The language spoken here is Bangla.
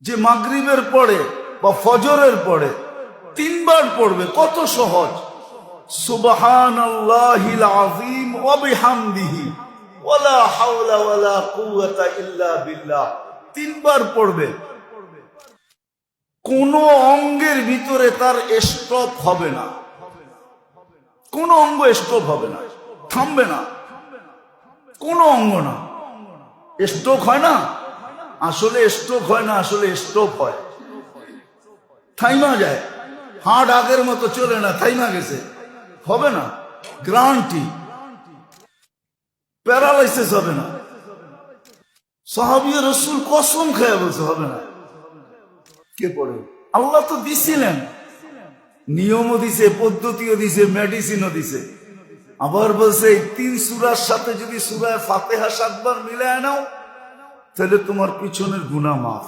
যে মাগরিবের পরে বা ফজরের পরে তিনবার পড়বে, কত সহজ। সুবহানাল্লাহিল আযীম ওয়া বিহামদিহি ওয়ালা হাওলা ওয়ালা কুওয়াতা ইল্লা বিল্লাহ, তিনবার পড়বে। কোন অঙ্গের ভিতরে তার স্টপ হবে না, কোন অঙ্গ স্টপ হবে না, থামবে না, কোন অঙ্গ না। স্ট্রোক হয় না, আসলে স্ট্রোক হয় না, আসলে স্টপ হয়, থাইমা যায়। হার্ট আগের মতো চলে না, থাইমা গেছে, হবে না, গ্যারান্টি। প্যারালাইসিস হবে না। সাহাবী রাসূল কসম খেয়ে বলছে হবে না। কে পড়ে? আল্লাহ তো দিছিলেন, নিয়মও দিছে, পদ্ধতিও দিছে, মেডিসিনও দিছে। আবার বলছে এই 3 সূরার সাথে যদি সূরা ফাতিহা 7 বার মিলায় নাও তাহলে তোমার পিছনের গুনাহ মাফ।